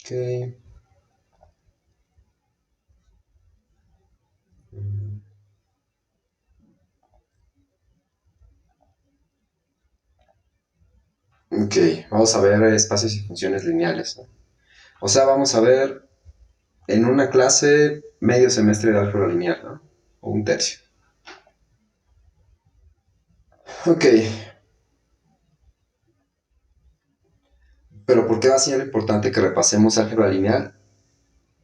Ok. Ok, vamos a ver espacios y funciones lineales, ¿no? O sea, vamos a ver en una clase medio semestre de álgebra lineal, ¿no? O un tercio. Ok, pero ¿por qué va a ser importante que repasemos álgebra lineal?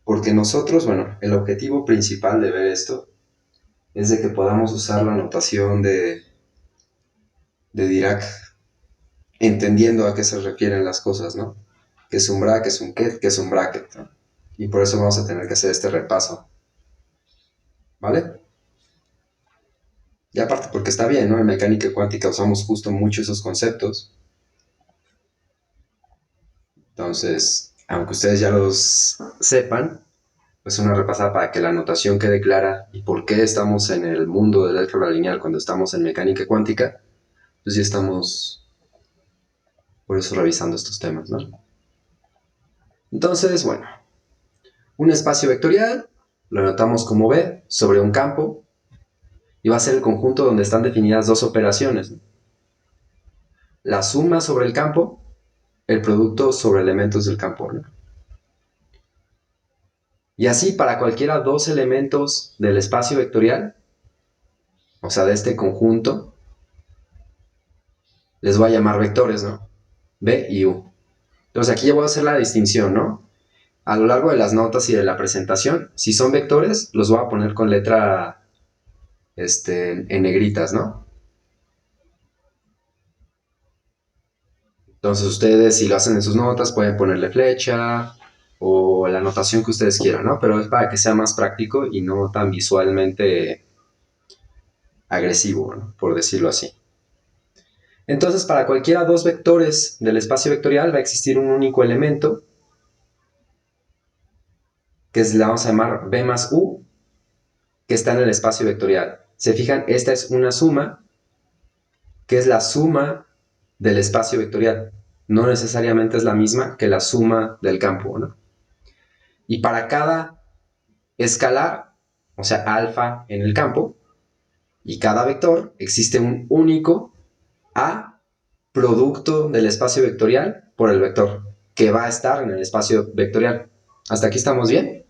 Porque nosotros, bueno, el objetivo principal de ver esto es de que podamos usar la notación de Dirac, entendiendo a qué se refieren las cosas, ¿no? ¿Qué es un bracket, qué es un ket, qué es un bracket, ¿no? Y por eso vamos a tener que hacer este repaso, ¿vale? Y aparte porque está bien, ¿no? En mecánica cuántica usamos justo mucho esos conceptos. Entonces, aunque ustedes ya los sepan, pues una repasada para que la notación quede clara y por qué estamos en el mundo del álgebra lineal cuando estamos en mecánica cuántica, pues ya estamos por eso revisando estos temas, ¿no? Entonces, bueno, un espacio vectorial lo anotamos como B sobre un campo y va a ser el conjunto donde están definidas dos operaciones, ¿no? La suma sobre el campo, el producto sobre elementos del campo, ¿no? Y así para cualquiera dos elementos del espacio vectorial, o sea, de este conjunto, les voy a llamar vectores, ¿no? B y U. Entonces aquí ya voy a hacer la distinción, ¿no? A lo largo de las notas y de la presentación, si son vectores, los voy a poner con letra en negritas, ¿no? Entonces ustedes, si lo hacen en sus notas, pueden ponerle flecha o la anotación que ustedes quieran, ¿no? Pero es para que sea más práctico y no tan visualmente agresivo, ¿no? Por decirlo así. Entonces, para cualquiera dos vectores del espacio vectorial va a existir un único elemento que le vamos a llamar B más U, que está en el espacio vectorial. Se fijan, esta es una suma, que es la suma del espacio vectorial. No necesariamente es la misma que la suma del campo, ¿no? Y para cada escalar, o sea, alfa en el campo, y cada vector, existe un único A producto del espacio vectorial por el vector, que va a estar en el espacio vectorial. ¿Hasta aquí estamos bien?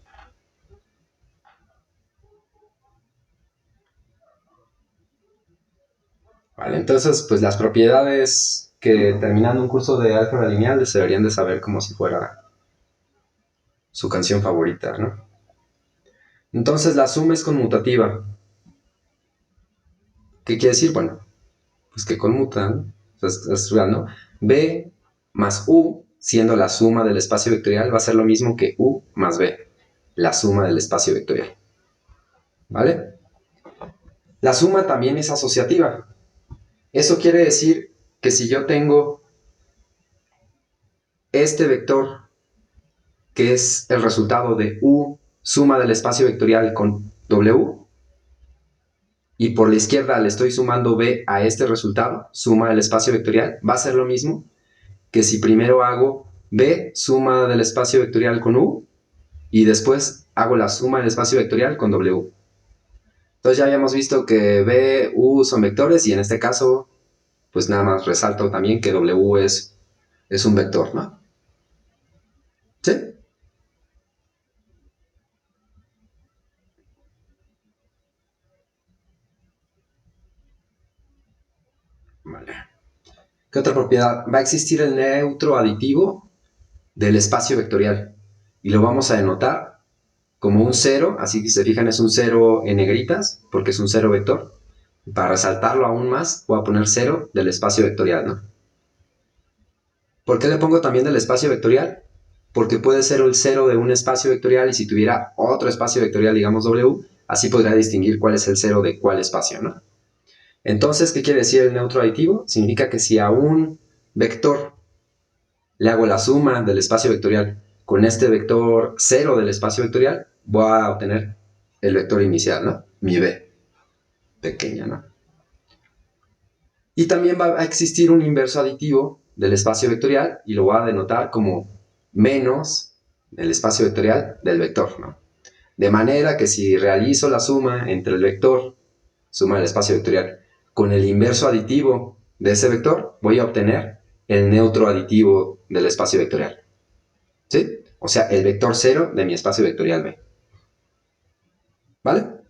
Vale, entonces, pues las propiedades que terminando un curso de álgebra lineal se deberían de saber como si fuera su canción favorita, ¿no? Entonces, la suma es conmutativa. ¿Qué quiere decir? Bueno, pues que conmutan, es real, ¿no? B más U, siendo la suma del espacio vectorial, va a ser lo mismo que U más B, la suma del espacio vectorial. ¿Vale? La suma también es asociativa. Eso quiere decir que si yo tengo este vector, que es el resultado de U suma del espacio vectorial con W, y por la izquierda le estoy sumando B a este resultado, suma del espacio vectorial, va a ser lo mismo que si primero hago B suma del espacio vectorial con U y después hago la suma del espacio vectorial con W. Entonces ya habíamos visto que B, U son vectores y en este caso, pues nada más resalto también que W es un vector, ¿no? ¿Sí? Vale. ¿Qué otra propiedad? Va a existir el neutro aditivo del espacio vectorial y lo vamos a denotar como un cero, así que si se fijan es un cero en negritas porque es un cero vector. Para resaltarlo aún más voy a poner cero del espacio vectorial, ¿no? ¿Por qué le pongo también del espacio vectorial? Porque puede ser el cero de un espacio vectorial y si tuviera otro espacio vectorial, digamos W, así podría distinguir cuál es el cero de cuál espacio, ¿no? Entonces, ¿qué quiere decir el neutro aditivo? Significa que si a un vector le hago la suma del espacio vectorial con este vector cero del espacio vectorial, voy a obtener el vector inicial, ¿no? Mi B pequeña, ¿no? Y también va a existir un inverso aditivo del espacio vectorial y lo voy a denotar como menos el espacio vectorial del vector, ¿no? De manera que si realizo la suma entre el vector, suma del espacio vectorial, con el inverso aditivo de ese vector, voy a obtener el neutro aditivo del espacio vectorial. ¿Sí? O sea, el vector 0 de mi espacio vectorial B. ¿Vale?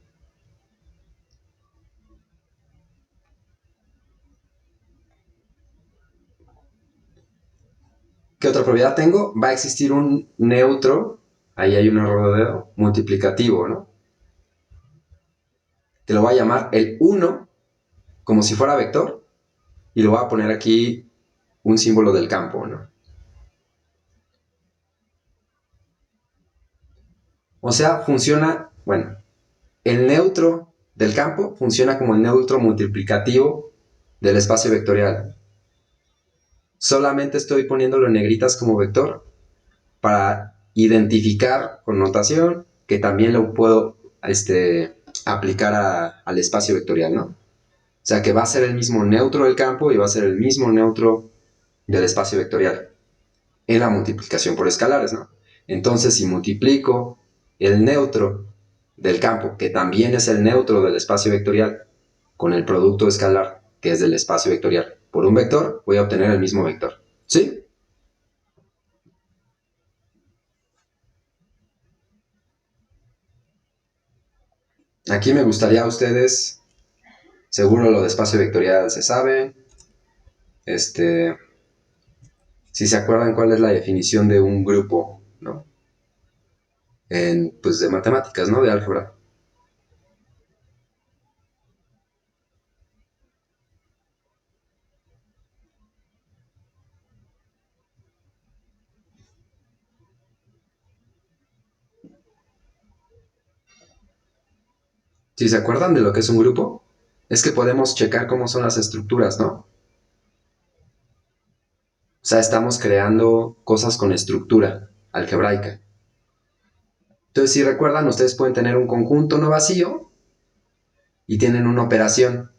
¿Qué otra propiedad tengo? Va a existir un neutro, ahí hay un error de dedo, multiplicativo, ¿no? Que lo voy a llamar el 1, como si fuera vector, y lo voy a poner aquí un símbolo del campo, ¿no? O sea, funciona, bueno, el neutro del campo funciona como el neutro multiplicativo del espacio vectorial. Solamente estoy poniéndolo en negritas como vector para identificar con notación que también lo puedo aplicar al espacio vectorial, ¿no? O sea que va a ser el mismo neutro del campo y va a ser el mismo neutro del espacio vectorial en la multiplicación por escalares, ¿no? Entonces, si multiplico el neutro del campo, que también es el neutro del espacio vectorial, con el producto escalar, que es del espacio vectorial, por un vector, voy a obtener el mismo vector. ¿Sí? Aquí me gustaría a ustedes, seguro lo de espacio vectorial se sabe, este, si se acuerdan cuál es la definición de un grupo, ¿no? Pues de matemáticas, ¿no? De álgebra. Si se acuerdan de lo que es un grupo, es que podemos checar cómo son las estructuras, ¿no? O sea, estamos creando cosas con estructura algebraica. Entonces, si recuerdan, ustedes pueden tener un conjunto no vacío y tienen una operación.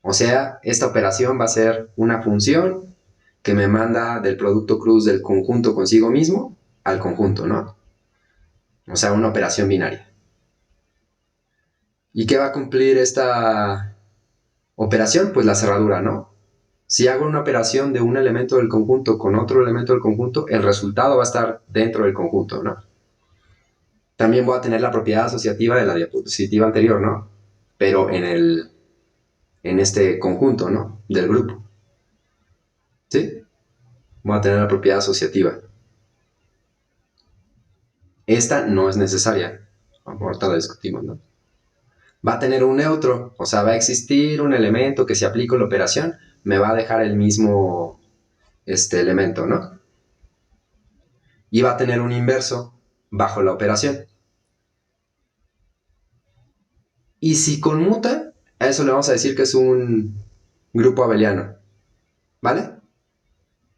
O sea, esta operación va a ser una función que me manda del producto cruz del conjunto consigo mismo al conjunto, ¿no? O sea, una operación binaria. ¿Y qué va a cumplir esta operación? Pues la cerradura, ¿no? Si hago una operación de un elemento del conjunto con otro elemento del conjunto, el resultado va a estar dentro del conjunto, ¿no? También voy a tener la propiedad asociativa de la diapositiva anterior, ¿no? Pero en este conjunto, ¿no? Del grupo. ¿Sí? Voy a tener la propiedad asociativa. Esta no es necesaria. Ahorita la discutimos, ¿no? Va a tener un neutro, o sea, va a existir un elemento que si aplico la operación me va a dejar el mismo elemento, ¿no? Y va a tener un inverso bajo la operación. Y si conmuta, a eso le vamos a decir que es un grupo abeliano, ¿vale?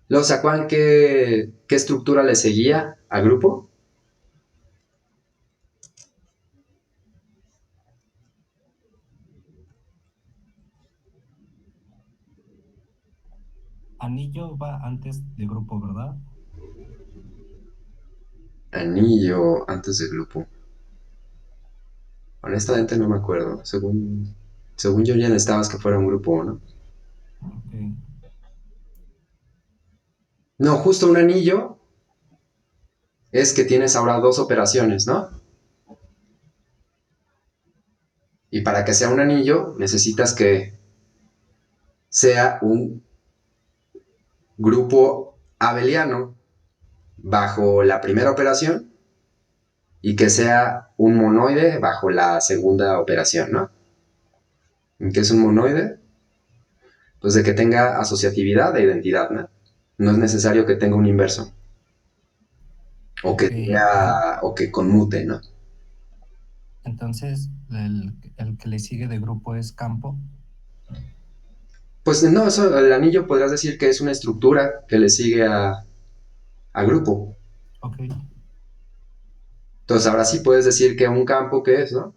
Luego, ¿se acuerdan qué estructura le seguía al grupo? Anillo va antes de grupo, ¿verdad? Anillo antes del grupo. Honestamente no me acuerdo. Según yo ya necesitabas que fuera un grupo, ¿no? Ok. No, justo un anillo es que tienes ahora dos operaciones, ¿no? Y para que sea un anillo necesitas que sea un grupo abeliano bajo la primera operación y que sea un monoide bajo la segunda operación, ¿no? ¿Qué es un monoide? Pues de que tenga asociatividad e identidad, ¿no? No es necesario que tenga un inverso Ok. o que conmute, ¿no? Entonces, el que le sigue de grupo es campo. Pues no, eso, el anillo podrías decir que es una estructura que le sigue a grupo. Ok. Entonces ahora sí puedes decir que un campo, ¿qué es, no?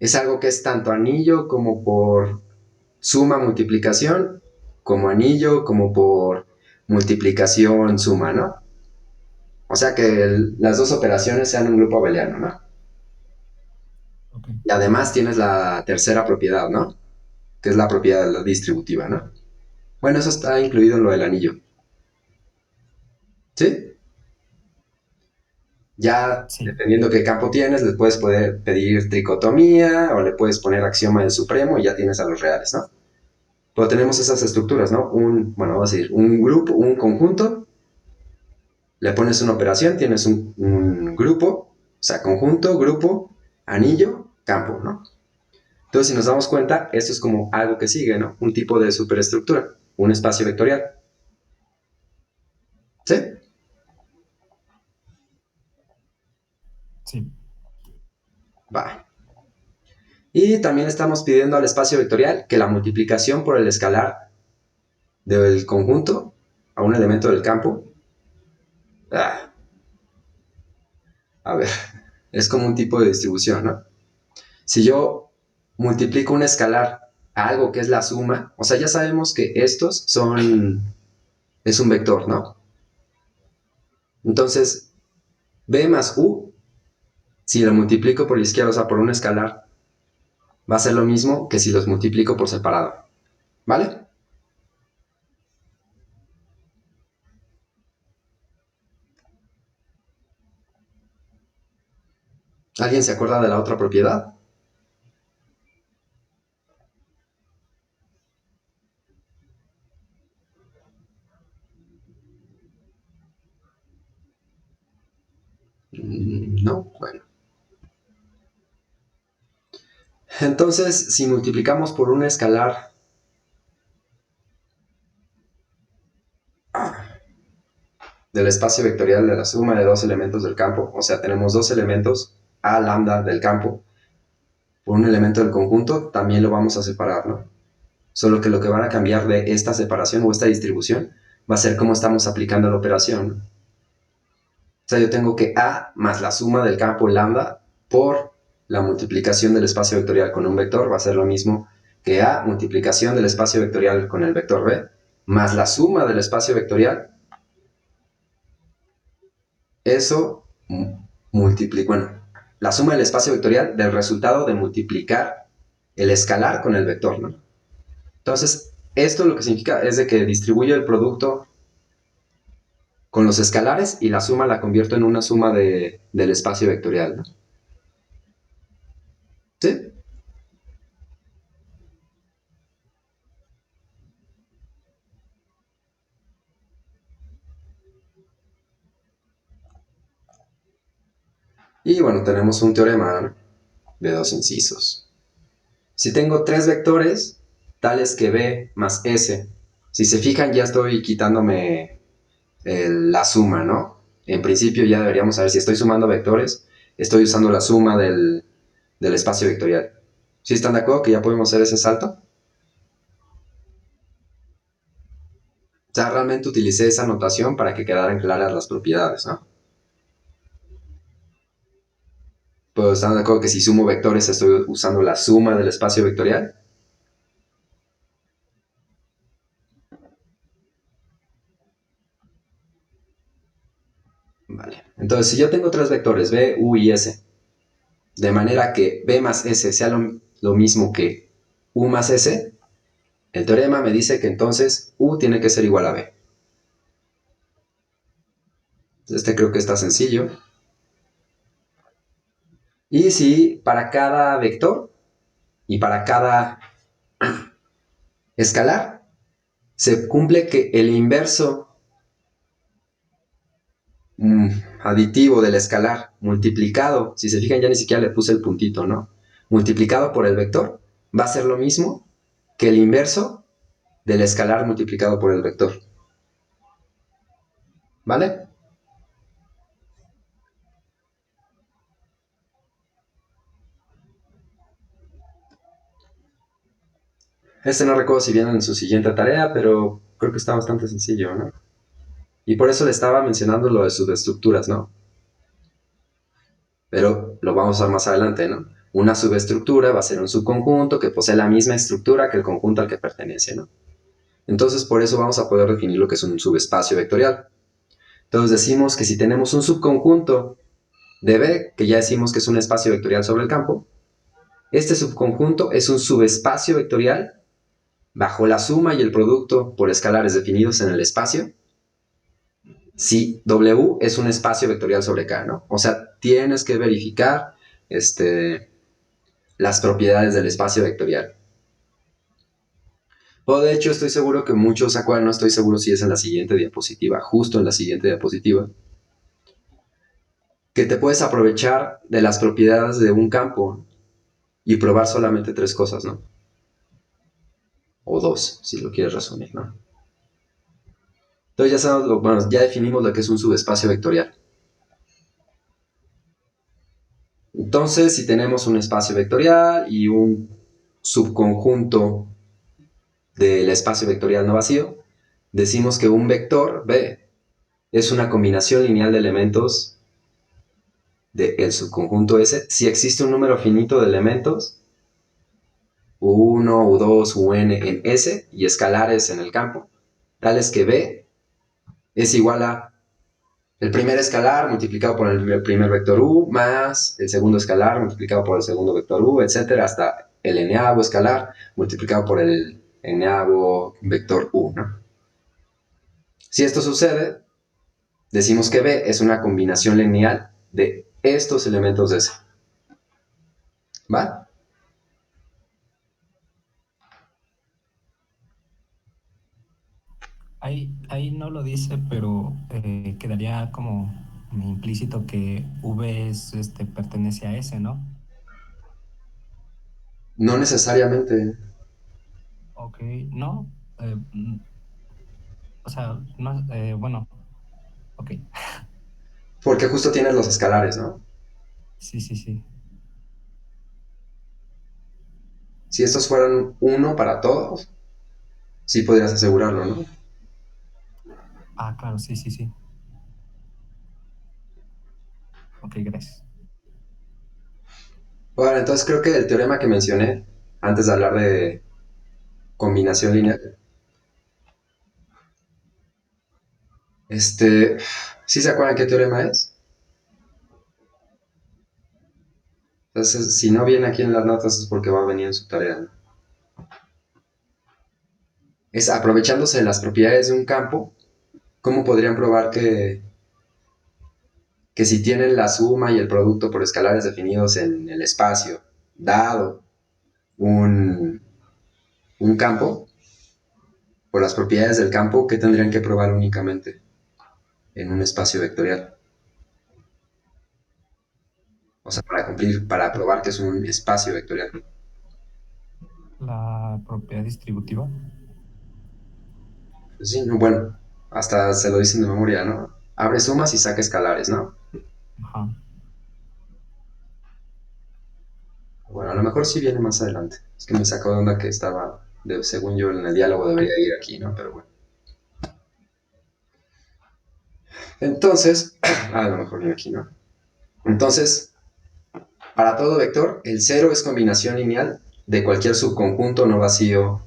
Es algo que es tanto anillo como por suma multiplicación, como anillo como por multiplicación, suma, ¿no? O sea que las dos operaciones sean un grupo abeliano, ¿no? Ok. Y además tienes la tercera propiedad, ¿no? Que es la propiedad distributiva, ¿no? Bueno, eso está incluido en lo del anillo. ¿Sí? Ya, Sí. dependiendo qué campo tienes, le puedes poder pedir tricotomía o le puedes poner axioma del supremo y ya tienes a los reales, ¿no? Pero tenemos esas estructuras, ¿no? Bueno, vamos a decir, un grupo, un conjunto, le pones una operación, tienes un grupo, o sea, conjunto, grupo, anillo, campo, ¿no? Entonces, si nos damos cuenta, esto es como algo que sigue, ¿no? Un tipo de superestructura, un espacio vectorial. ¿Sí? Sí. Va. Y también estamos pidiendo al espacio vectorial que la multiplicación por el escalar del conjunto a un elemento del campo, ah, a ver, es como un tipo de distribución, ¿no? Si yo multiplico un escalar a algo que es la suma, o sea, ya sabemos que estos es un vector, ¿no? Entonces, b más u, si lo multiplico por la izquierda, o sea, por un escalar, va a ser lo mismo que si los multiplico por separado, ¿vale? ¿Alguien se acuerda de la otra propiedad? No, bueno. Entonces, si multiplicamos por un escalar del espacio vectorial de la suma de dos elementos del campo, o sea, tenemos dos elementos a lambda del campo por un elemento del conjunto, también lo vamos a separar, ¿no? Solo que lo que van a cambiar de esta separación o esta distribución va a ser cómo estamos aplicando la operación, ¿no? O sea, yo tengo que A más la suma del campo lambda por la multiplicación del espacio vectorial con un vector va a ser lo mismo que A multiplicación del espacio vectorial con el vector B más la suma del espacio vectorial. Eso multiplica, bueno, la suma del espacio vectorial del resultado de multiplicar el escalar con el vector, ¿no? Entonces, esto lo que significa es de que distribuyo el producto con los escalares y la suma la convierto en una suma del espacio vectorial, ¿no? ¿Sí? Y bueno, tenemos un teorema, ¿no?, de dos incisos. Si tengo tres vectores, tales que B más S, si se fijan ya estoy quitándome la suma, ¿no? En principio ya deberíamos saber si estoy sumando vectores, estoy usando la suma del espacio vectorial. ¿Sí están de acuerdo que ya podemos hacer ese salto? O sea, realmente utilicé esa notación para que quedaran claras las propiedades, ¿no? Pues están de acuerdo que si sumo vectores estoy usando la suma del espacio vectorial. Vale. Entonces, si yo tengo tres vectores, B, U y S, de manera que B más S sea lo mismo que U más S, el teorema me dice que entonces U tiene que ser igual a B. Este creo que está sencillo. Y si para cada vector y para cada escalar se cumple que el inverso aditivo del escalar multiplicado, si se fijan ya ni siquiera le puse el puntito, ¿no? Multiplicado por el vector va a ser lo mismo que el inverso del escalar multiplicado por el vector. ¿Vale? Este no recuerdo si viene en su siguiente tarea, pero creo que está bastante sencillo, ¿no? Y por eso le estaba mencionando lo de subestructuras, ¿no? Pero lo vamos a ver más adelante, ¿no? Una subestructura va a ser un subconjunto que posee la misma estructura que el conjunto al que pertenece, ¿no? Entonces, por eso vamos a poder definir lo que es un subespacio vectorial. Entonces decimos que si tenemos un subconjunto de B, que ya decimos que es un espacio vectorial sobre el campo, este subconjunto es un subespacio vectorial bajo la suma y el producto por escalares definidos en el espacio, si W es un espacio vectorial sobre K, ¿no? O sea, tienes que verificar las propiedades del espacio vectorial. O de hecho, estoy seguro que muchos se acuerdan, no estoy seguro si es en la siguiente diapositiva, justo en la siguiente diapositiva, que te puedes aprovechar de las propiedades de un campo y probar solamente tres cosas, ¿no? O dos, si lo quieres resumir, ¿no? Entonces ya sabemos, bueno, ya definimos lo que es un subespacio vectorial. Entonces, si tenemos un espacio vectorial y un subconjunto del espacio vectorial no vacío, decimos que un vector B es una combinación lineal de elementos del subconjunto S si existe un número finito de elementos U1, U2, UN en S y escalares en el campo, tales que B es igual a el primer escalar multiplicado por el primer vector U más el segundo escalar multiplicado por el segundo vector U, etcétera, hasta el n-avo escalar multiplicado por el n-avo vector U, ¿no? Si esto sucede, decimos que B es una combinación lineal de estos elementos de S. ¿Va? Ahí no lo dice, pero quedaría como implícito que V es, pertenece a S, ¿no? No necesariamente, Ok, no. O sea, no, bueno, ok. porque justo tienes los escalares, ¿no? Sí, sí, sí. Si estos fueran uno para todos, sí podrías asegurarlo, ¿no? Ah, claro, sí, sí, sí. Ok, gracias. Bueno, entonces creo que el teorema que mencioné antes de hablar de combinación lineal, ¿sí se acuerdan qué teorema es? Entonces, si no viene aquí en las notas es porque va a venir en su tarea, ¿no? Es aprovechándose de las propiedades de un campo, ¿cómo podrían probar que si tienen la suma y el producto por escalares definidos en el espacio, dado un, un campo, por las propiedades del campo, ¿qué tendrían que probar únicamente en un espacio vectorial? O sea, para probar que es un espacio vectorial. La propiedad distributiva. Pues sí, no, bueno, hasta se lo dicen de memoria, ¿no? Abre sumas y saca escalares, ¿no? Ajá. Bueno, a lo mejor sí viene más adelante. Es que me sacó de onda que estaba, según yo, en el diálogo debería ir aquí, ¿no? Pero bueno. Entonces, a lo mejor viene aquí, ¿no? Entonces, para todo vector, el cero es combinación lineal de cualquier subconjunto no vacío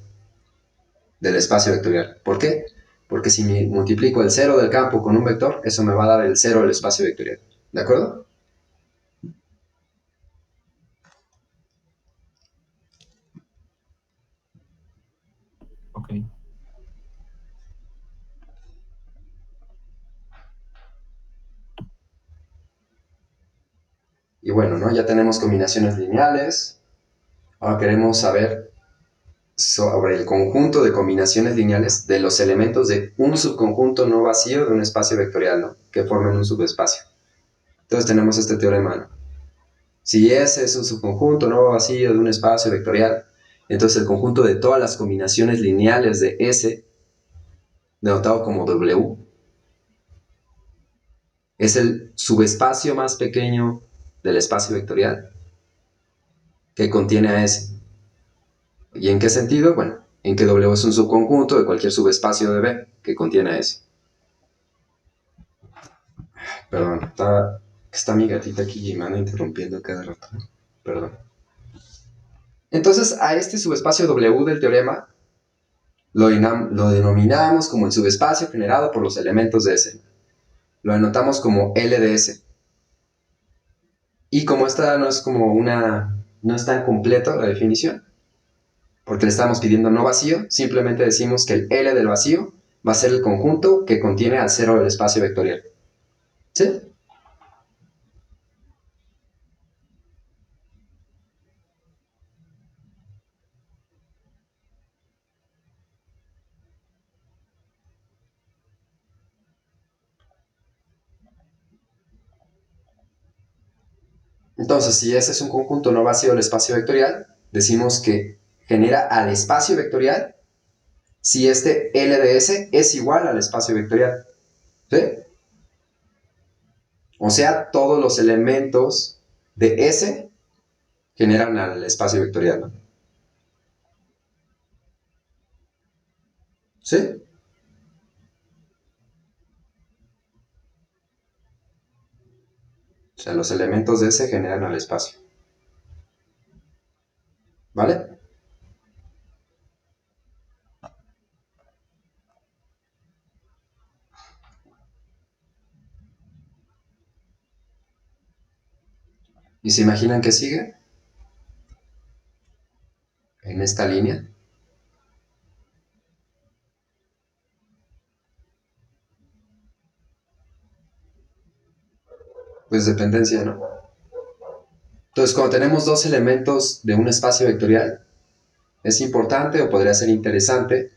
del espacio vectorial. ¿Por qué? Porque si multiplico el cero del campo con un vector, eso me va a dar el cero del espacio vectorial. ¿De acuerdo? Ok. Y bueno, ¿no? Ya tenemos combinaciones lineales. Ahora queremos saber sobre el conjunto de combinaciones lineales de los elementos de un subconjunto no vacío de un espacio vectorial, ¿no? Que formen un subespacio. Entonces tenemos este teorema, ¿no? Si S es un subconjunto no vacío de un espacio vectorial, entonces el conjunto de todas las combinaciones lineales de S, denotado como W, es el subespacio más pequeño del espacio vectorial que contiene a S. ¿Y en qué sentido? Bueno, en que W es un subconjunto de cualquier subespacio de B que contiene a S. Perdón, está mi gatita aquí y me anda interrumpiendo cada rato. Perdón. Entonces, a este subespacio W del teorema Lo denominamos como el subespacio generado por los elementos de S. Lo anotamos como L de S. Y como esta no es como no es tan completa la definición, porque le estamos pidiendo no vacío, simplemente decimos que el L del vacío va a ser el conjunto que contiene al cero del espacio vectorial. ¿Sí? Entonces, si ese es un conjunto no vacío del espacio vectorial, decimos que genera al espacio vectorial si este L de S es igual al espacio vectorial. ¿Sí? O sea, todos los elementos de S generan al espacio vectorial, ¿no? ¿Sí? O sea, los elementos de S generan al espacio. ¿Vale? ¿Y se imaginan que sigue en esta línea? Pues dependencia, ¿no? Entonces, cuando tenemos dos elementos de un espacio vectorial, es importante o podría ser interesante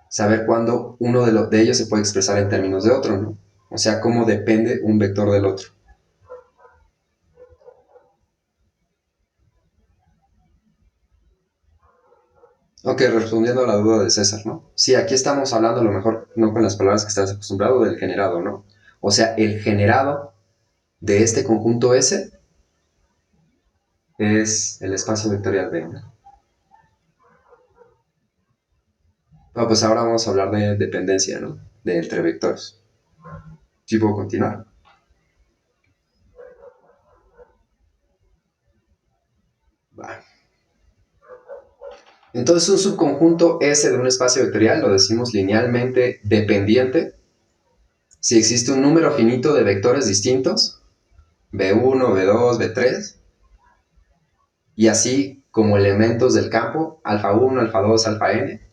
saber cuándo uno de ellos se puede expresar en términos de otro, ¿no? O sea, cómo depende un vector del otro. Ok, respondiendo a la duda de César, ¿no? Sí, aquí estamos hablando a lo mejor no con las palabras que estás acostumbrado del generado, ¿no? O sea, el generado de este conjunto S es el espacio vectorial B, ¿no? No, pues ahora vamos a hablar de dependencia, ¿no? De entre vectores. ¿Sí puedo continuar? Va. Entonces, un subconjunto S de un espacio vectorial lo decimos linealmente dependiente si existe un número finito de vectores distintos, B1, B2, B3, y así como elementos del campo, alfa 1, alfa 2, alfa n,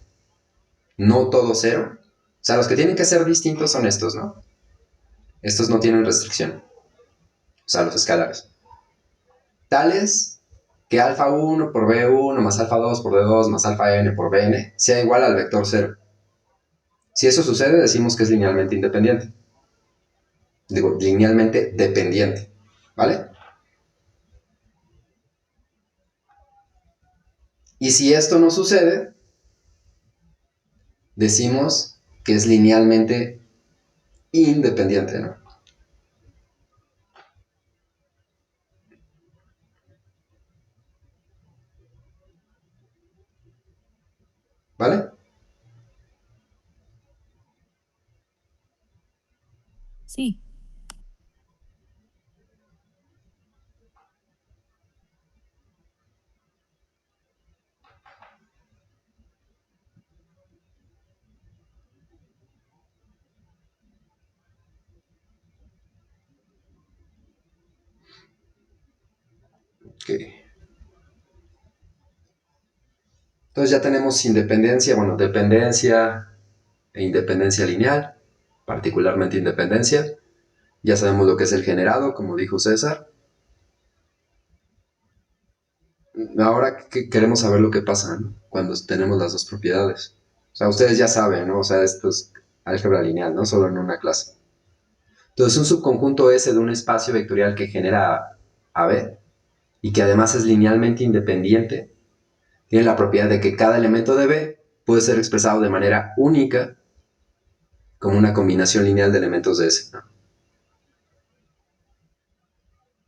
no todo cero. O sea, los que tienen que ser distintos son estos, ¿no? Estos no tienen restricción. O sea, los escalares. Tales que alfa 1 por B1 más alfa 2 por B2 más alfa n por Bn sea igual al vector 0. Si eso sucede, decimos que es linealmente independiente. Digo, linealmente dependiente. ¿Vale? Y si esto no sucede, decimos que es linealmente independiente, ¿no? ¿Vale? Sí. Ok. Entonces ya tenemos independencia, bueno, dependencia e independencia lineal, particularmente independencia. Ya sabemos lo que es el generado, como dijo César. Ahora queremos saber lo que pasa, ¿no? Cuando tenemos las dos propiedades. O sea, ustedes ya saben, ¿no? O sea, esto es álgebra lineal, no solo en una clase. Entonces, un subconjunto S de un espacio vectorial que genera a B y que además es linealmente independiente, tiene la propiedad de que cada elemento de B puede ser expresado de manera única como una combinación lineal de elementos de S, ¿no?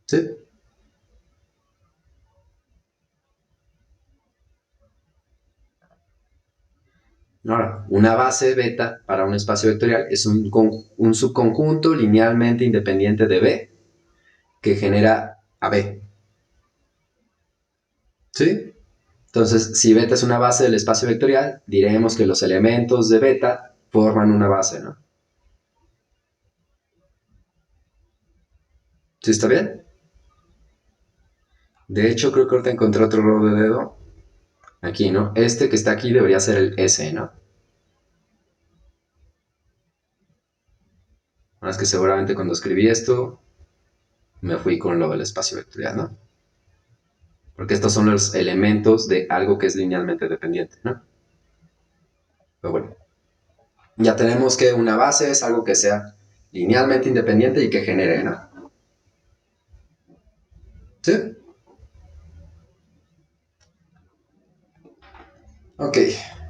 ¿Sí? Ahora, una base beta para un espacio vectorial es un subconjunto linealmente independiente de B que genera a B. ¿Sí? Entonces, si beta es una base del espacio vectorial, diremos que los elementos de beta forman una base, ¿no? ¿Sí está bien? De hecho, creo que ahorita encontré otro error de dedo. Aquí, ¿no? Este que está aquí debería ser el S, ¿no? Más que seguramente cuando escribí esto, me fui con lo del espacio vectorial, ¿no? Porque estos son los elementos de algo que es linealmente dependiente, ¿no? Pero bueno, ya tenemos que una base es algo que sea linealmente independiente y que genere, ¿no? ¿Sí? Ok,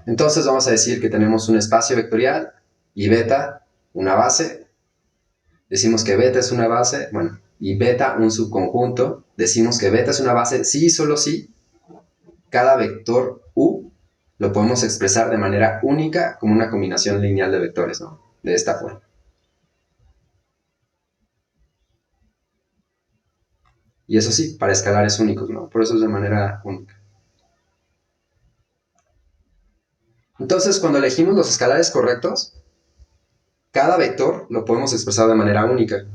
entonces vamos a decir que tenemos un espacio vectorial y beta, una base. Decimos que beta es una base, bueno, y beta un subconjunto. Decimos que beta es una base sí y solo si cada vector u lo podemos expresar de manera única como una combinación lineal de vectores, ¿no? De esta forma. Y eso sí, para escalares únicos, ¿no? Por eso es de manera única. Entonces, cuando elegimos los escalares correctos, cada vector lo podemos expresar de manera única.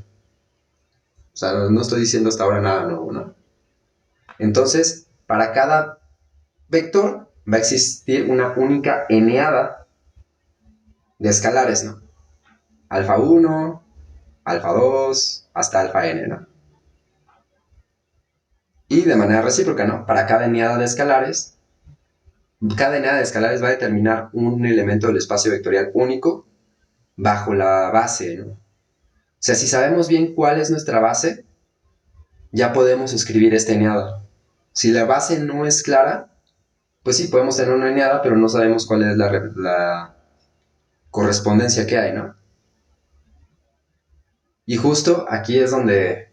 O sea, no estoy diciendo hasta ahora nada nuevo, ¿no? Entonces, para cada vector va a existir una única eneada de escalares, ¿no? Alfa 1, alfa 2, hasta alfa n, ¿no? Y de manera recíproca, ¿no? Para cada eneada de escalares va a determinar un elemento del espacio vectorial único bajo la base, ¿no? O sea, si sabemos bien cuál es nuestra base, ya podemos escribir esta eneada. Si la base no es clara, pues sí, podemos tener una eneada, pero no sabemos cuál es la correspondencia que hay, ¿no? Y justo aquí es donde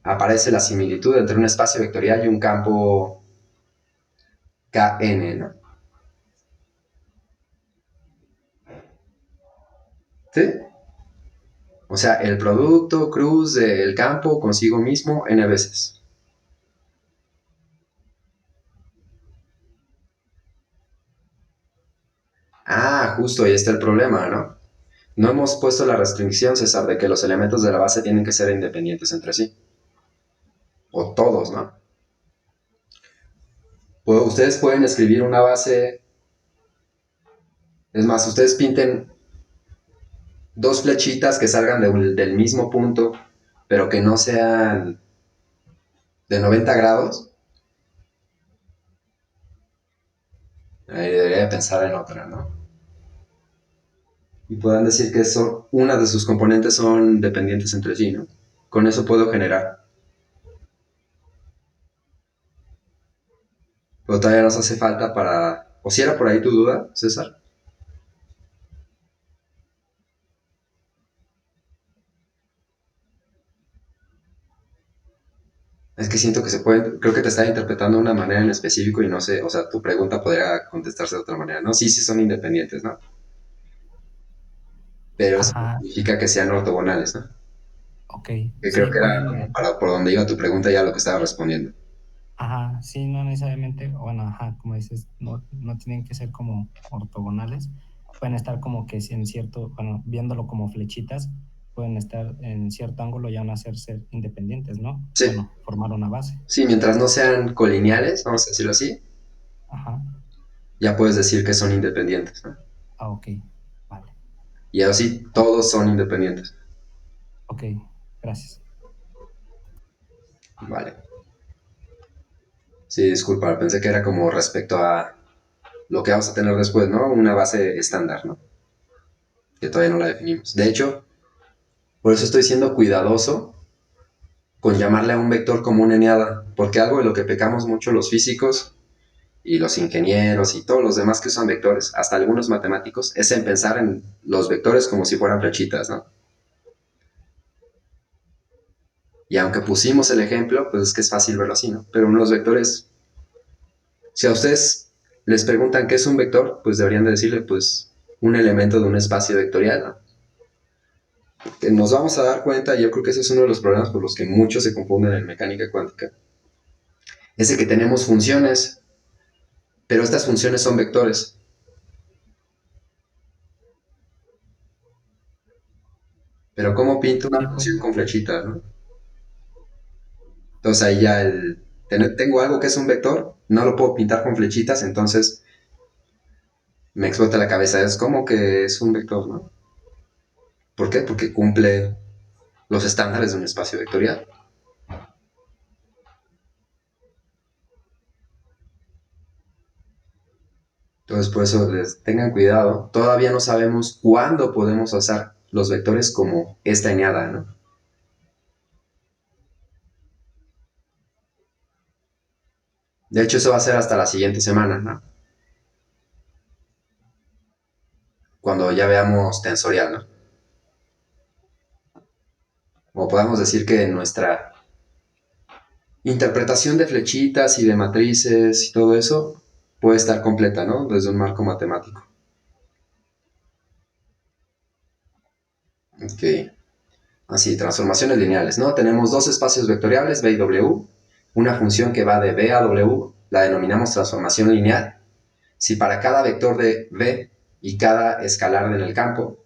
aparece la similitud entre un espacio vectorial y un campo Kn, ¿no? ¿Sí? O sea, el producto cruz del campo consigo mismo n veces. Ah, justo ahí está el problema, ¿no? No hemos puesto la restricción, César, de que los elementos de la base tienen que ser independientes entre sí. O todos, ¿no? Pues ustedes pueden escribir una base. Es más, ustedes pinten dos flechitas que salgan del mismo punto, pero que no sean de 90 grados. Ahí debería pensar en otra, ¿no? Y puedan decir que una de sus componentes son dependientes entre sí, ¿no? Con eso puedo generar. Pero todavía nos hace falta para... ¿O si era por ahí tu duda, César? Es que siento que se puede, creo que te está interpretando de una manera en específico y no sé, o sea, tu pregunta podría contestarse de otra manera, ¿no? Sí, sí son independientes, ¿no? Pero eso no Ajá, significa que sean ortogonales, ¿no? ok. Que creo Sí, que era como pueden, para por donde iba tu pregunta ya lo que estaba respondiendo. ajá, sí, no necesariamente, bueno, ajá, como dices, no tienen que ser como ortogonales, pueden estar como que si en cierto, bueno, viéndolo como flechitas, pueden estar en cierto ángulo y aún hacer ser independientes, ¿no? Sí, Bueno, formar una base. sí, mientras no sean colineales, vamos a decirlo así, Ajá, ya puedes decir que son independientes, ¿no? ah, ok, vale, Y así todos son independientes. ok, gracias. Vale. Sí, disculpa, pensé que era como respecto a lo que vamos a tener después, ¿no? Una base estándar, ¿no? Que todavía no la definimos. De hecho, por eso estoy siendo cuidadoso con llamarle a un vector como una eneada, porque algo de lo que pecamos mucho los físicos y los ingenieros y todos los demás que usan vectores, hasta algunos matemáticos, es en pensar en los vectores como si fueran flechitas, ¿no? Y aunque pusimos el ejemplo, pues es que es fácil verlo así, ¿no? Pero unos vectores, si a ustedes les preguntan qué es un vector, pues deberían de decirle, pues, un elemento de un espacio vectorial, ¿no? Que nos vamos a dar cuenta, y yo creo que ese es uno de los problemas por los que muchos se confunden en mecánica cuántica, es de que tenemos funciones Pero estas funciones son vectores. Pero ¿cómo pinto una Sí, pues, función con flechitas, no? Entonces ahí ya tengo algo que es un vector, no lo puedo pintar con flechitas, entonces me explota la cabeza. Es como que es un vector, ¿no? ¿Por qué? Porque cumple los estándares de un espacio vectorial. Entonces, por eso tengan cuidado. Todavía no sabemos cuándo podemos usar los vectores como esta eñada, ¿no? De hecho, eso va a ser hasta la siguiente semana, ¿no? Cuando ya veamos tensorial, ¿no? O podemos decir que nuestra interpretación de flechitas y de matrices y todo eso puede estar completa, ¿no? Desde un marco matemático. Ok. Así, transformaciones lineales, ¿no? Tenemos dos espacios vectoriales, B y W, una función que va de B a W, la denominamos transformación lineal. Si para cada vector de B y cada escalar en el campo,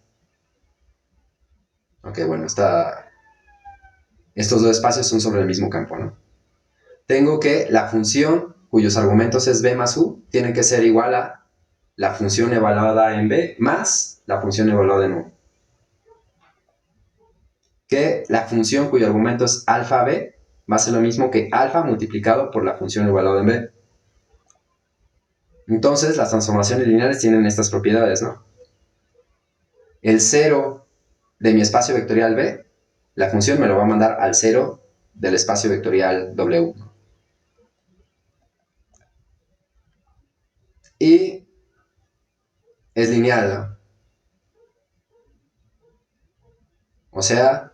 ok, bueno, estos dos espacios son sobre el mismo campo, ¿no? Tengo que la función cuyos argumentos es B más U tiene que ser igual a la función evaluada en B más la función evaluada en U. Que la función cuyo argumento es alfa B va a ser lo mismo que alfa multiplicado por la función evaluada en B. Entonces, las transformaciones lineales tienen estas propiedades, ¿no? El cero de mi espacio vectorial B, la función me lo va a mandar al cero del espacio vectorial W. Y es lineal, ¿no? O sea,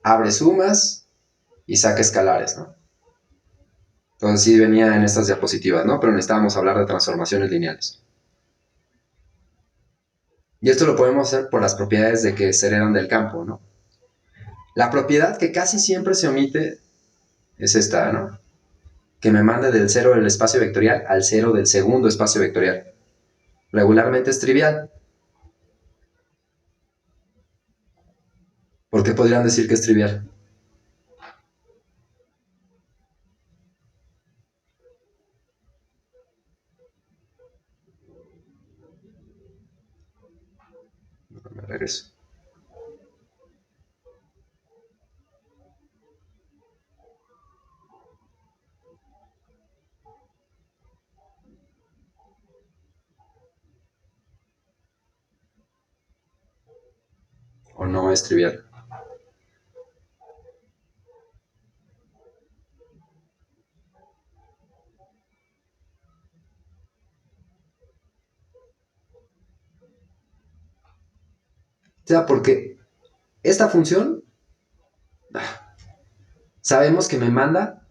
abre sumas y saca escalares, ¿no? Entonces sí venía en estas diapositivas, ¿no? Pero necesitábamos hablar de transformaciones lineales. Y esto lo podemos hacer por las propiedades de que se heredan del campo, ¿no? La propiedad que casi siempre se omite es esta, ¿no? Que me manda del cero del espacio vectorial al cero del segundo espacio vectorial. Regularmente es trivial. ¿Por qué podrían decir que es trivial? Me regreso. ¿O no es trivial? O sea, porque esta función sabemos que me manda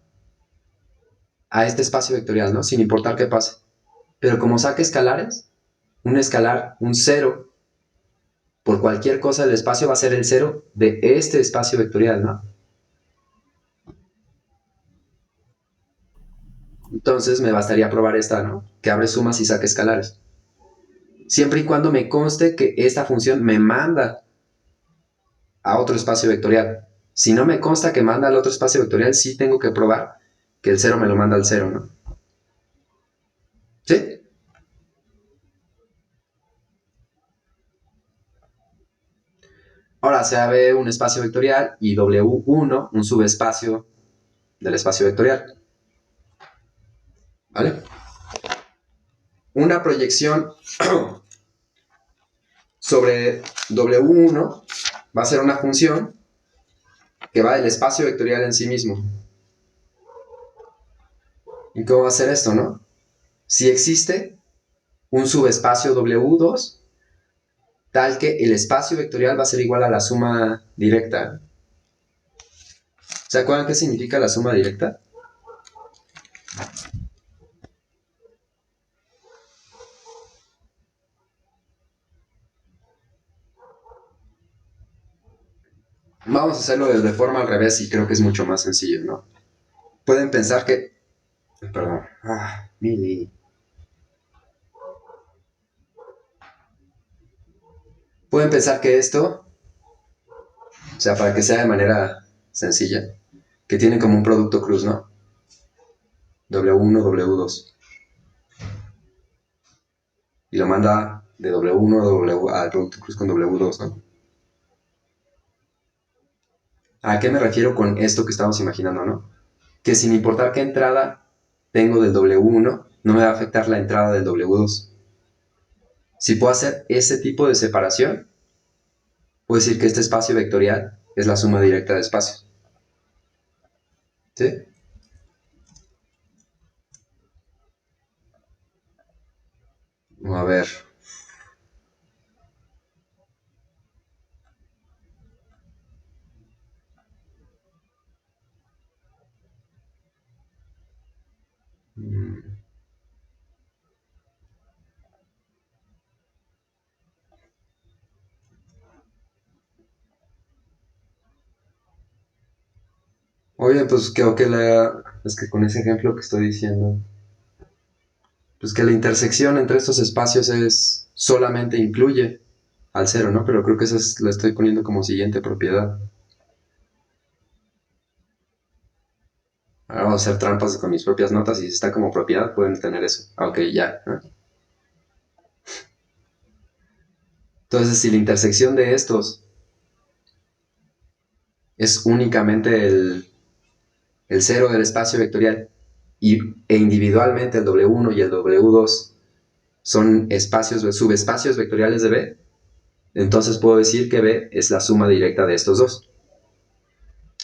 a este espacio vectorial, ¿no? Sin importar qué pase. Pero como saque escalares, un escalar, un cero, por cualquier cosa del espacio va a ser el cero de este espacio vectorial, ¿no? Entonces me bastaría probar esta, ¿no? Que abre sumas y saque escalares. Siempre y cuando me conste que esta función me manda a otro espacio vectorial. Si no me consta que manda al otro espacio vectorial, sí tengo que probar que el cero me lo manda al cero, ¿no? ¿Sí? Ahora se abre un espacio vectorial y W1, un subespacio del espacio vectorial. ¿Vale? Una proyección sobre W1 va a ser una función que va del espacio vectorial en sí mismo. ¿Y cómo va a ser esto, no? Si existe un subespacio W2, tal que el espacio vectorial va a ser igual a la suma directa. ¿Se acuerdan qué significa la suma directa? Vamos a hacerlo de forma al revés y creo que es mucho más sencillo, ¿no? Pueden pensar que... Perdón. Mili. pueden pensar que esto, o sea, para que sea de manera sencilla, que tienen como un producto cruz, ¿no? W1, W2. Y lo manda de W1 a W al producto cruz con W2, ¿no? ¿A qué me refiero con esto que estamos imaginando, no? Que sin importar qué entrada tengo del W1, no me va a afectar la entrada del W2. Si puedo hacer ese tipo de separación, puedo decir que este espacio vectorial es la suma directa de espacios. ¿Sí? A ver. Oye, pues creo que es que con ese ejemplo que estoy diciendo, pues que la intersección entre estos espacios es solamente incluye al cero, ¿no? Pero creo que eso lo estoy poniendo como siguiente propiedad. Ahora vamos a hacer trampas con mis propias notas y si está como propiedad pueden tener eso. Ok, ya. ¿No? Entonces, si la intersección de estos es únicamente el cero del espacio vectorial e individualmente el W1 y el W2 son subespacios vectoriales de B, entonces puedo decir que B es la suma directa de estos dos.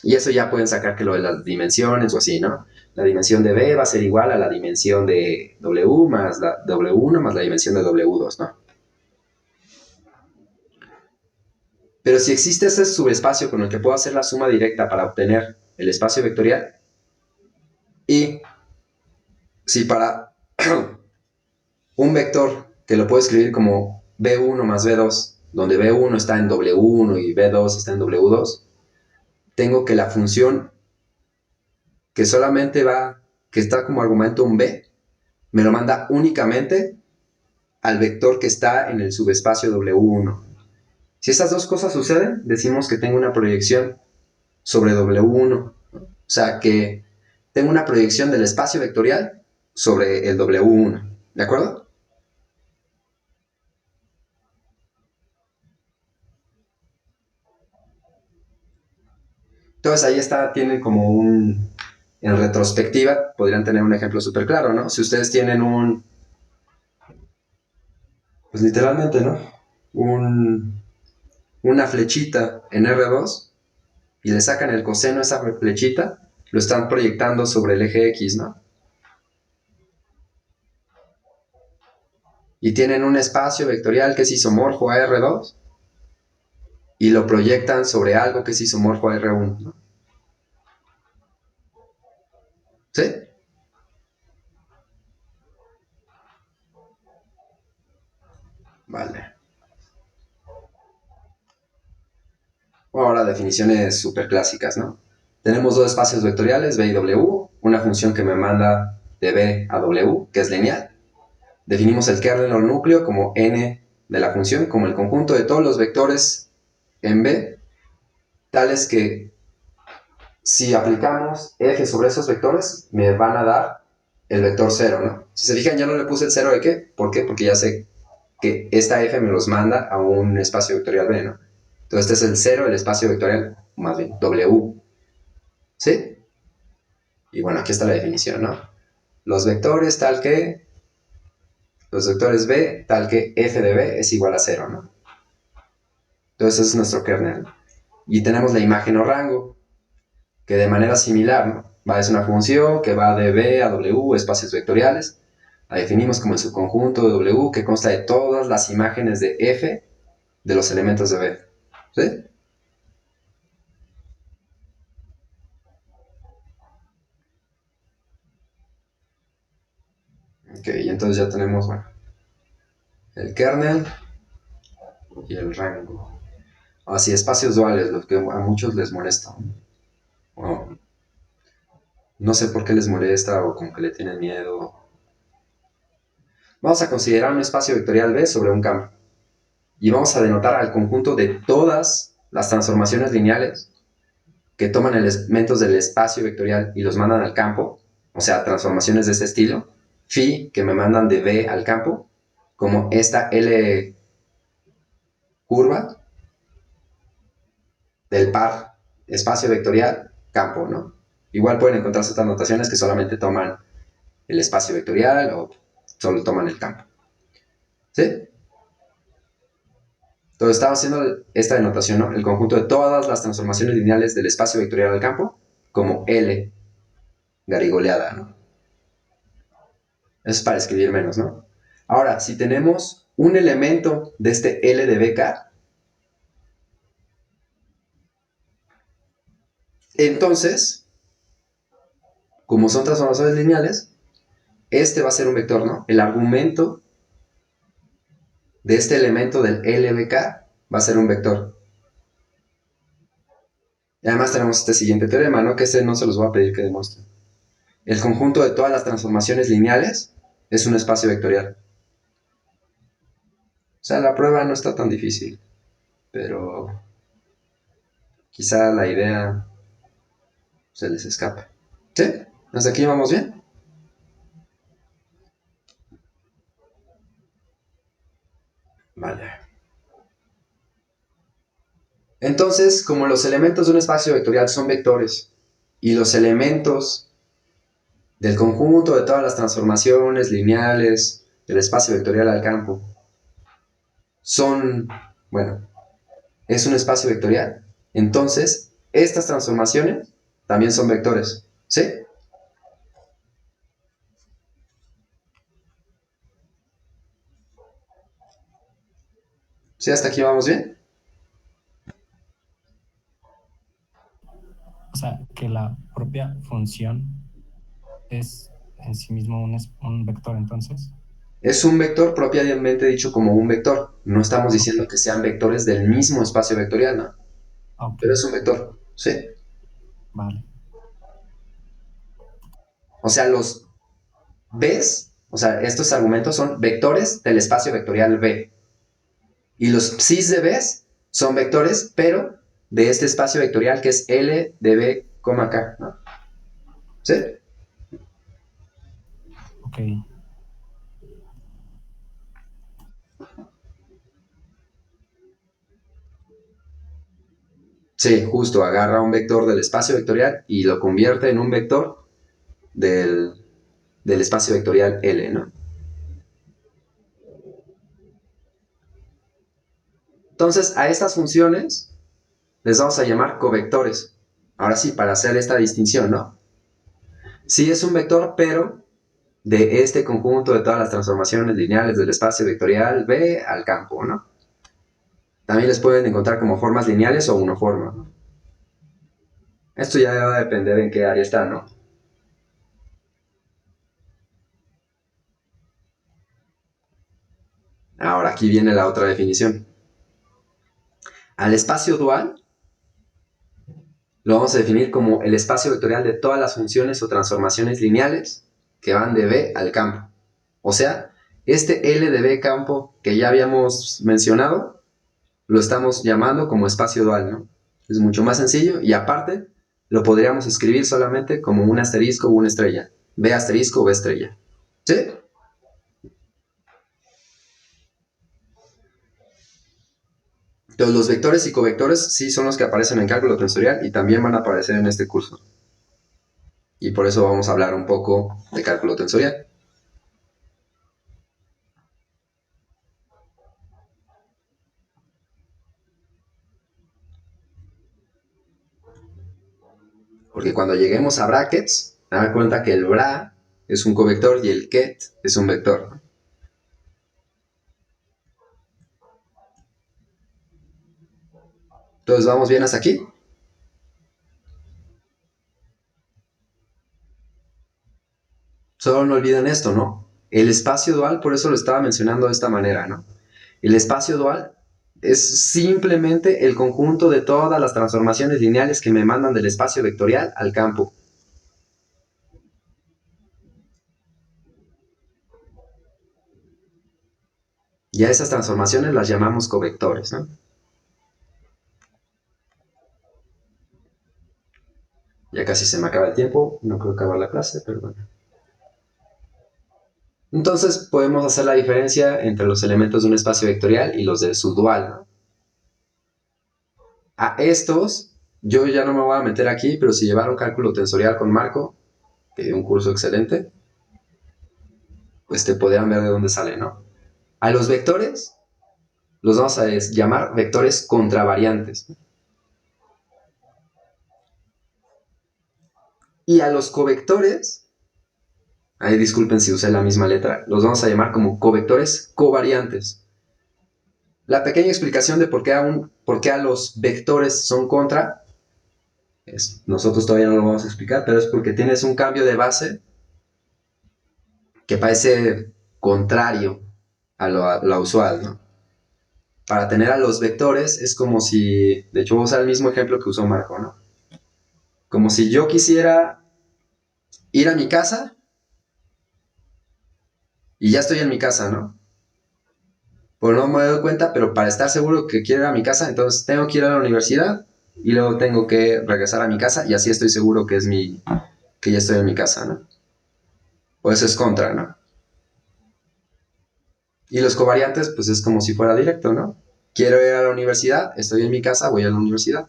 Y eso ya pueden sacar que lo de las dimensiones o así, ¿no? La dimensión de B va a ser igual a la dimensión de W más la W1 más la dimensión de W2, ¿no? Pero si existe ese subespacio con el que puedo hacer la suma directa para obtener el espacio vectorial, y si para un vector que lo puedo escribir como B1 más B2, donde B1 está en W1 y B2 está en W2, tengo que la función que solamente que está como argumento un B, me lo manda únicamente al vector que está en el subespacio W1. Si esas dos cosas suceden, decimos que tengo una proyección sobre W1. O sea, que tengo una proyección del espacio vectorial sobre el W1. ¿De acuerdo? Entonces ahí está, tienen como en retrospectiva, podrían tener un ejemplo súper claro, ¿no? Si ustedes tienen pues literalmente, ¿no? Una flechita en R2 y le sacan el coseno a esa flechita, lo están proyectando sobre el eje X, ¿no? Y tienen un espacio vectorial que es isomorfo a R2 y lo proyectan sobre algo que es isomorfo a R1, ¿no? ¿Sí? Vale. Ahora definiciones súper clásicas, ¿no? Tenemos dos espacios vectoriales, B y W, una función que me manda de B a W, que es lineal. Definimos el kernel o núcleo como n de la función, como el conjunto de todos los vectores en B, tales que si aplicamos f sobre esos vectores, me van a dar el vector 0, ¿no? Si se fijan, ya no le puse el 0 de qué. ¿Por qué? Porque ya sé que esta f me los manda a un espacio vectorial B, ¿no? Entonces este es el 0 del espacio vectorial, más bien, W. ¿Sí? Y bueno, aquí está la definición, ¿no? Los vectores tal que, los vectores B tal que f de B es igual a 0, ¿no? Entonces ese es nuestro kernel. Y tenemos la imagen o rango, que de manera similar, ¿no? Es una función que va de B a W, espacios vectoriales. La definimos como el subconjunto de W que consta de todas las imágenes de F de los elementos de B. ¿Sí? Ok, y entonces ya tenemos, bueno, el kernel y el rango. Así, espacios duales, los que a muchos les molesta. Bueno, no sé por qué les molesta o como que le tienen miedo. Vamos a considerar un espacio vectorial B sobre un campo. y vamos a denotar al conjunto de todas las transformaciones lineales que toman elementos del espacio vectorial y los mandan al campo, o sea, transformaciones de ese estilo, phi, que me mandan de B al campo, como esta L curva del par espacio vectorial campo, ¿no? Igual pueden encontrarse otras notaciones que solamente toman el espacio vectorial o solo toman el campo. ¿Sí? Entonces estamos haciendo esta denotación, ¿no? El conjunto de todas las transformaciones lineales del espacio vectorial al campo como L garigoleada, ¿no? Eso es para escribir menos, ¿no? Ahora, si tenemos un elemento de este L de BK, entonces, como son transformaciones lineales, este va a ser un vector, ¿no? El argumento de este elemento del LBK va a ser un vector. Y además tenemos este siguiente teorema, ¿no? Que este no se los voy a pedir que demuestren. El conjunto de todas las transformaciones lineales es un espacio vectorial. O sea, la prueba no está tan difícil, pero quizá la idea se les escapa. ¿Sí? ¿Hasta aquí vamos bien? Vale. Entonces, como los elementos de un espacio vectorial son vectores y los elementos del conjunto de todas las transformaciones lineales del espacio vectorial al campo son, bueno, es un espacio vectorial, entonces estas transformaciones también son vectores, ¿sí? ¿Sí? ¿Hasta aquí vamos bien? O sea, que la propia función es en sí mismo un vector, entonces. Es un vector propiamente dicho como un vector. No estamos Ok, diciendo que sean vectores del mismo espacio vectorial, ¿no? ok, Pero es un vector, ¿sí? vale. O sea, los B's, o sea, estos argumentos son vectores del espacio vectorial B. Y los psis de B's son vectores, pero de este espacio vectorial que es L de B, K, ¿no? ¿Sí? Ok, Sí, justo, agarra un vector del espacio vectorial y lo convierte en un vector del, del espacio vectorial L, ¿no? Entonces, a estas funciones les vamos a llamar covectores. Ahora sí, para hacer esta distinción, ¿no? Sí es un vector, pero de este conjunto de todas las transformaciones lineales del espacio vectorial B al campo, ¿no? También les pueden encontrar como formas lineales o unoformas, ¿no? Esto ya va a depender en qué área está, ¿no? Ahora, aquí viene la otra definición. Al espacio dual lo vamos a definir como el espacio vectorial de todas las funciones o transformaciones lineales que van de B al campo. O sea, este L de B campo que ya habíamos mencionado, lo estamos llamando como espacio dual, ¿no? Es mucho más sencillo y aparte lo podríamos escribir solamente como un asterisco o una estrella. B asterisco o B estrella. ¿Sí? Entonces los vectores y covectores sí son los que aparecen en cálculo tensorial y también van a aparecer en este curso. Y por eso vamos a hablar un poco de cálculo tensorial. Porque cuando lleguemos a brackets, me dan cuenta que el bra es un covector y el ket es un vector. Entonces, ¿vamos bien hasta aquí? Solo no olviden esto, ¿no? El espacio dual, por eso lo estaba mencionando de esta manera, ¿no? El espacio dual es simplemente el conjunto de todas las transformaciones lineales que me mandan del espacio vectorial al campo. Y a esas transformaciones las llamamos covectores, ¿no? Ya casi se me acaba el tiempo, no creo acabar la clase, pero bueno. Entonces podemos hacer la diferencia entre los elementos de un espacio vectorial y los de su dual, ¿no? A estos, yo ya no me voy a meter aquí, pero si llevaron cálculo tensorial con Marco, que dio un curso excelente, pues te podrán ver de dónde sale, ¿no? A los vectores los vamos a llamar vectores contravariantes. Y a los covectores, ahí disculpen si usé la misma letra, los vamos a llamar como covectores covariantes. La pequeña explicación de por qué a los vectores son contra, nosotros todavía no lo vamos a explicar, pero es porque tienes un cambio de base que parece contrario a lo usual, ¿no? Para tener a los vectores es como si, de hecho voy a usar el mismo ejemplo que usó Marco, ¿no? Como si yo quisiera ir a mi casa y ya estoy en mi casa, ¿no? Pues no me doy cuenta, pero para estar seguro que quiero ir a mi casa, entonces tengo que ir a la universidad y luego tengo que regresar a mi casa y así estoy seguro que que ya estoy en mi casa, ¿no? O eso es contra, ¿no? Y los covariantes, pues es como si fuera directo, ¿no? Quiero ir a la universidad, estoy en mi casa, voy a la universidad.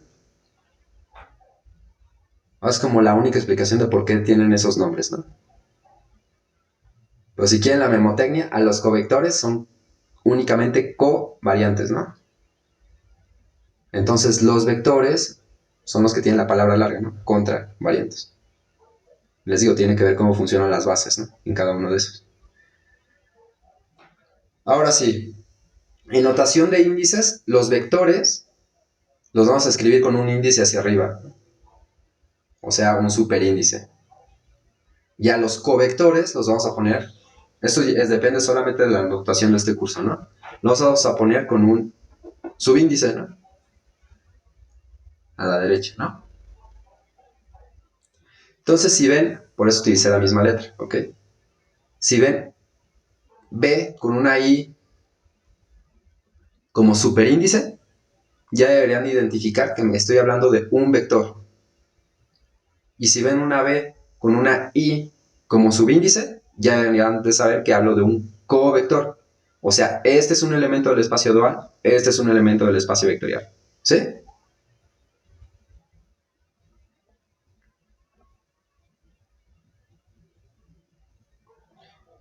Es como la única explicación de por qué tienen esos nombres, ¿no? Pero si quieren la memotecnia, a los covectores son únicamente covariantes, ¿no? Entonces los vectores son los que tienen la palabra larga, ¿no? Contravariantes. Les digo, tiene que ver cómo funcionan las bases, ¿no? En cada uno de esos. Ahora sí, en notación de índices, los vectores los vamos a escribir con un índice hacia arriba, o sea, un superíndice. Y a los covectores los vamos a poner, depende solamente de la notación de este curso, ¿no? Los vamos a poner con un subíndice, ¿no? A la derecha, ¿no? Entonces, si ven, por eso utilicé la misma letra, ¿ok? Si ven B con una I como superíndice, ya deberían identificar que me estoy hablando de un vector. Y si ven una B con una I como subíndice, ya deberían de saber que hablo de un covector. O sea, este es un elemento del espacio dual, este es un elemento del espacio vectorial. ¿Sí?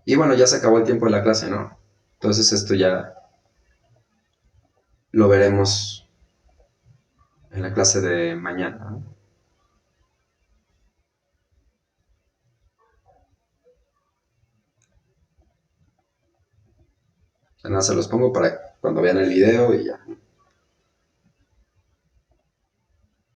Y bueno, ya se acabó el tiempo de la clase, ¿no? Entonces esto ya lo veremos en la clase de mañana, ¿no? Nada, se los pongo para cuando vean el video y ya.